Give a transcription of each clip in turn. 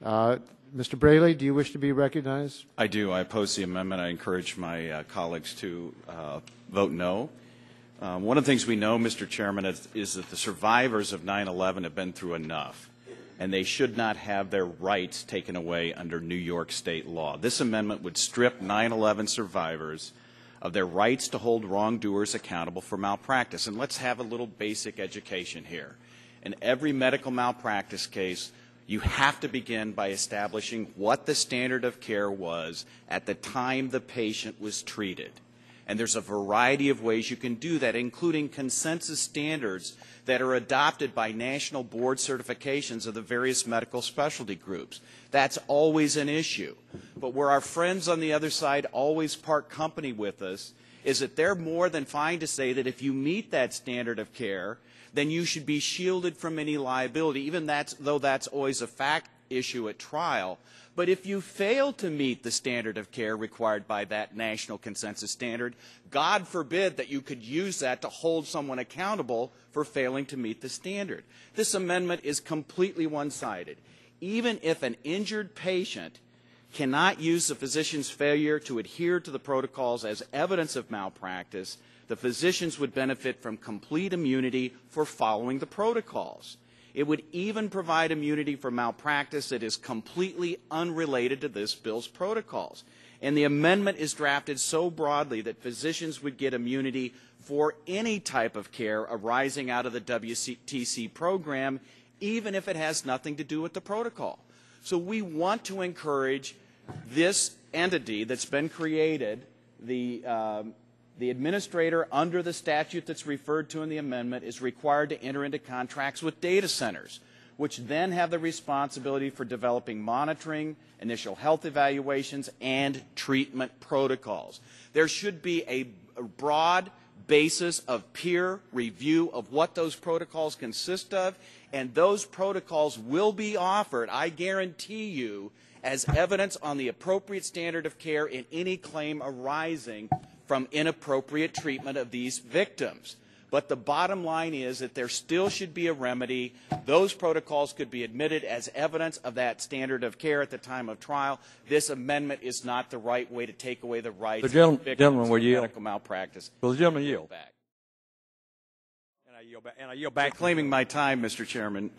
Mr. Braley, do you wish to be recognized? I do. I oppose the amendment. I encourage my colleagues to vote no. One of the things we know, Mr. Chairman, is that the survivors of 9/11 have been through enough, and they should not have their rights taken away under New York state law. This amendment would strip 9/11 survivors of their rights to hold wrongdoers accountable for malpractice. And let's have a little basic education here. In every medical malpractice case, you have to begin by establishing what the standard of care was at the time the patient was treated. And there's a variety of ways you can do that, including consensus standards that are adopted by national board certifications of the various medical specialty groups. That's always an issue. But where our friends on the other side always part company with us is that they're more than fine to say that if you meet that standard of care, then you should be shielded from any liability, even though that's always a fact issue at trial. But if you fail to meet the standard of care required by that national consensus standard, God forbid that you could use that to hold someone accountable for failing to meet the standard. This amendment is completely one-sided. Even if an injured patient cannot use the physician's failure to adhere to the protocols as evidence of malpractice, the physicians would benefit from complete immunity for following the protocols. It would even provide immunity for malpractice that is completely unrelated to this bill's protocols. And the amendment is drafted so broadly that physicians would get immunity for any type of care arising out of the WTC program, even if it has nothing to do with the protocol. So we want to encourage this entity that's been created, the administrator under the statute that's referred to in the amendment is required to enter into contracts with data centers, which then have the responsibility for developing monitoring, initial health evaluations, and treatment protocols. There should be a broad basis of peer review of what those protocols consist of, and those protocols will be offered, I guarantee you, as evidence on the appropriate standard of care in any claim arising from inappropriate treatment of these victims. But the bottom line is that there still should be a remedy. Those protocols could be admitted as evidence of that standard of care at the time of trial. This amendment is not the right way to take away the rights of victims of medical malpractice. Will the gentleman yield? And I yield back. Claiming my time, Mr. Chairman,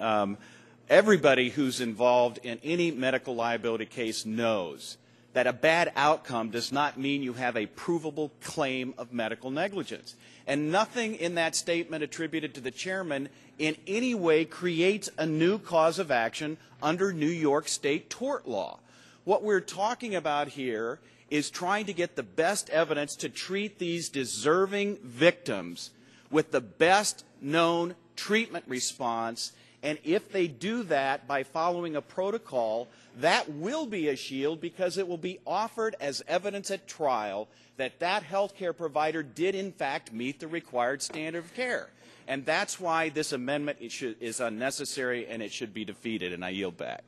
everybody who's involved in any medical liability case knows that a bad outcome does not mean you have a provable claim of medical negligence. And nothing in that statement attributed to the chairman in any way creates a new cause of action under New York state tort law. What we're talking about here is trying to get the best evidence to treat these deserving victims with the best known treatment response. And if they do that by following a protocol, that will be a shield because it will be offered as evidence at trial that that health care provider did in fact meet the required standard of care. And that's why this amendment is unnecessary and it should be defeated. And I yield back.